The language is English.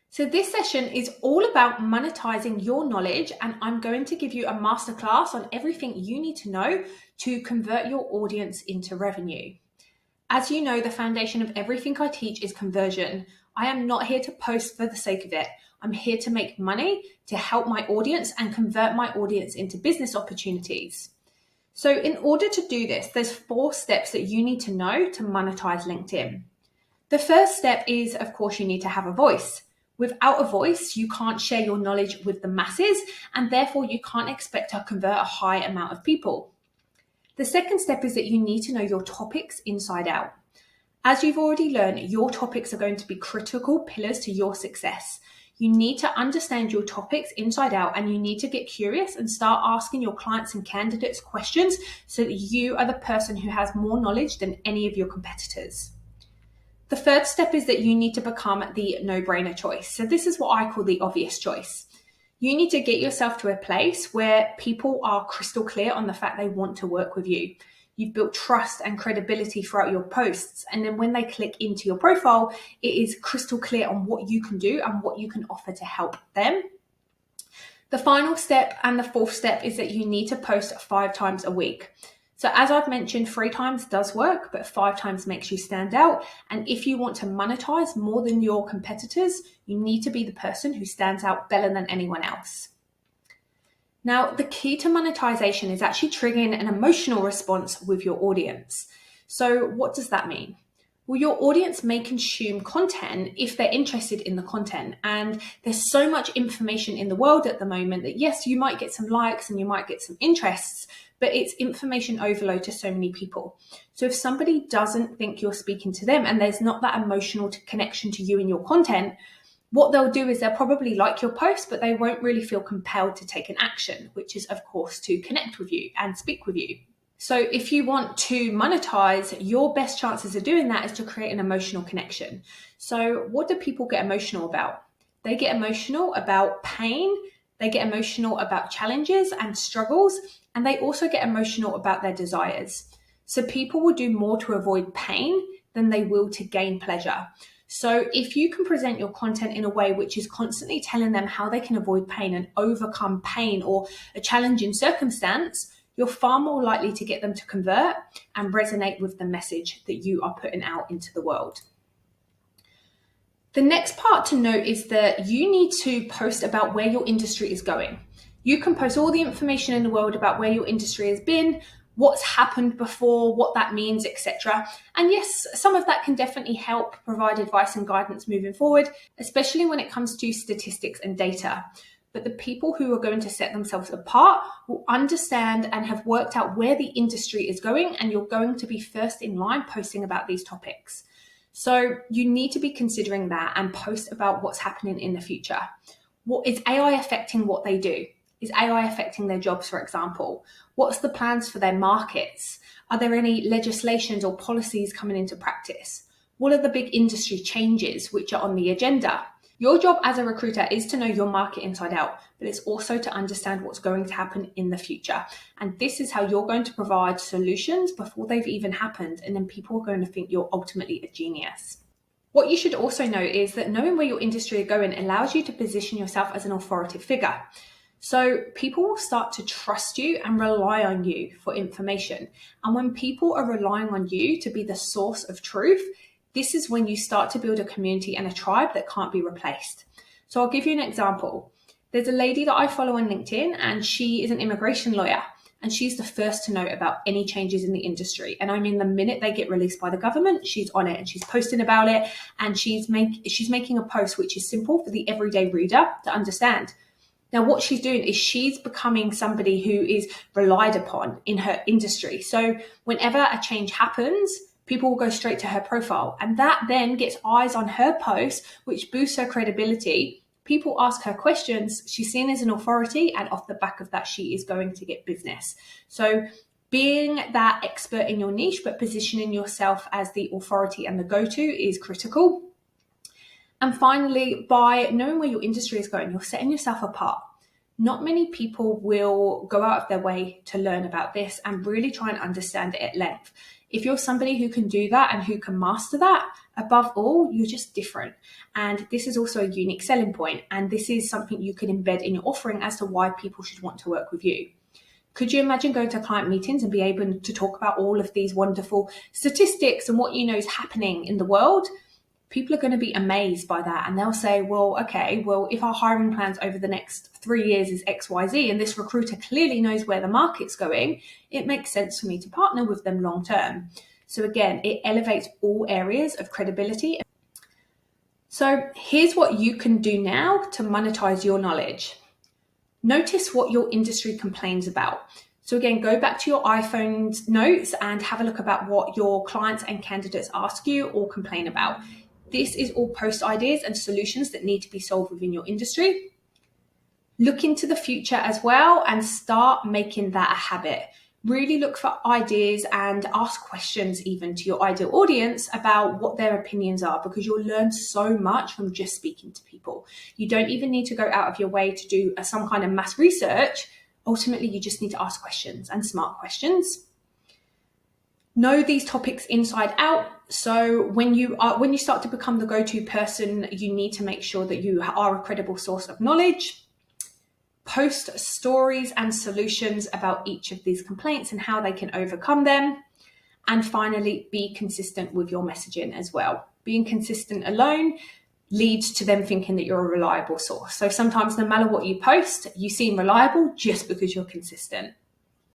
So this session is all about monetizing your knowledge, and I'm going to give you a masterclass on everything you need to know to convert your audience into revenue. As you know, the foundation of everything I teach is conversion. I am not here to post for the sake of it. I'm here to make money, to help my audience and convert my audience into business opportunities. So in order to do this, there's 4 steps that you need to know to monetize LinkedIn. The first step is, of course, you need to have a voice. Without a voice, you can't share your knowledge with the masses, and therefore you can't expect to convert a high amount of people. The second step is that you need to know your topics inside out. As you've already learned, your topics are going to be critical pillars to your success. You need to understand your topics inside out, and you need to get curious and start asking your clients and candidates questions so that you are the person who has more knowledge than any of your competitors. The third step is that you need to become the no-brainer choice. So this is what I call the obvious choice. You need to get yourself to a place where people are crystal clear on the fact they want to work with you. You've built trust and credibility throughout your posts. And then when they click into your profile, it is crystal clear on what you can do and what you can offer to help them. The final step and the fourth step is that you need to post 5 times a week. So as I've mentioned, 3 times does work, but 5 times makes you stand out. And if you want to monetize more than your competitors, you need to be the person who stands out better than anyone else. Now, the key to monetization is actually triggering an emotional response with your audience. So what does that mean? Well, your audience may consume content if they're interested in the content. And there's so much information in the world at the moment that yes, you might get some likes and you might get some interests, but it's information overload to so many people. So if somebody doesn't think you're speaking to them and there's not that emotional connection to you and your content, what they'll do is they'll probably like your post, but they won't really feel compelled to take an action, which is, of course, to connect with you and speak with you. So if you want to monetize, your best chances of doing that is to create an emotional connection. So what do people get emotional about? They get emotional about pain, they get emotional about challenges and struggles, and they also get emotional about their desires. So people will do more to avoid pain than they will to gain pleasure. So if you can present your content in a way which is constantly telling them how they can avoid pain and overcome pain or a challenging circumstance, you're far more likely to get them to convert and resonate with the message that you are putting out into the world. The next part to note is that you need to post about where your industry is going. You can post all the information in the world about where your industry has been, what's happened before, what that means, etc. And yes, some of that can definitely help provide advice and guidance moving forward, especially when it comes to statistics and data. But the people who are going to set themselves apart will understand and have worked out where the industry is going, and you're going to be first in line posting about these topics. So you need to be considering that and post about what's happening in the future. What is AI affecting what they do? Is AI affecting their jobs, for example? What's the plans for their markets? Are there any legislations or policies coming into practice? What are the big industry changes which are on the agenda? Your job as a recruiter is to know your market inside out, but it's also to understand what's going to happen in the future. And this is how you're going to provide solutions before they've even happened, and then people are going to think you're ultimately a genius. What you should also know is that knowing where your industry is going allows you to position yourself as an authoritative figure. So people will start to trust you and rely on you for information. And when people are relying on you to be the source of truth, this is when you start to build a community and a tribe that can't be replaced. So I'll give you an example. There's a lady that I follow on LinkedIn, and she is an immigration lawyer, and she's the first to know about any changes in the industry. And I mean, the minute they get released by the government, she's on it and she's posting about it, and she's making a post which is simple for the everyday reader to understand. Now, what she's doing is she's becoming somebody who is relied upon in her industry. So whenever a change happens, people will go straight to her profile, and that then gets eyes on her post, which boosts her credibility. People ask her questions, she's seen as an authority, and off the back of that, she is going to get business. So being that expert in your niche, but positioning yourself as the authority and the go-to is critical. And finally, by knowing where your industry is going, you're setting yourself apart. Not many people will go out of their way to learn about this and really try and understand it at length. If you're somebody who can do that and who can master that, above all, you're just different. And this is also a unique selling point. And this is something you can embed in your offering as to why people should want to work with you. Could you imagine going to client meetings and be able to talk about all of these wonderful statistics and what you know is happening in the world? People are going to be amazed by that. And they'll say, well, okay, well, if our hiring plans over the next 3 years is XYZ, and this recruiter clearly knows where the market's going, it makes sense for me to partner with them long term. So again, it elevates all areas of credibility. So here's what you can do now to monetize your knowledge. Notice what your industry complains about. So again, go back to your iPhone's notes and have a look about what your clients and candidates ask you or complain about. This is all post ideas and solutions that need to be solved within your industry. Look into the future as well and start making that a habit. Really look for ideas and ask questions even to your ideal audience about what their opinions are, because you'll learn so much from just speaking to people. You don't even need to go out of your way to do some kind of mass research. Ultimately, you just need to ask questions, and smart questions. Know these topics inside out. So when you start to become the go-to person, you need to make sure that you are a credible source of knowledge. Post stories and solutions about each of these complaints and how they can overcome them. And finally, be consistent with your messaging as well. Being consistent alone leads to them thinking that you're a reliable source. So sometimes no matter what you post, you seem reliable just because you're consistent.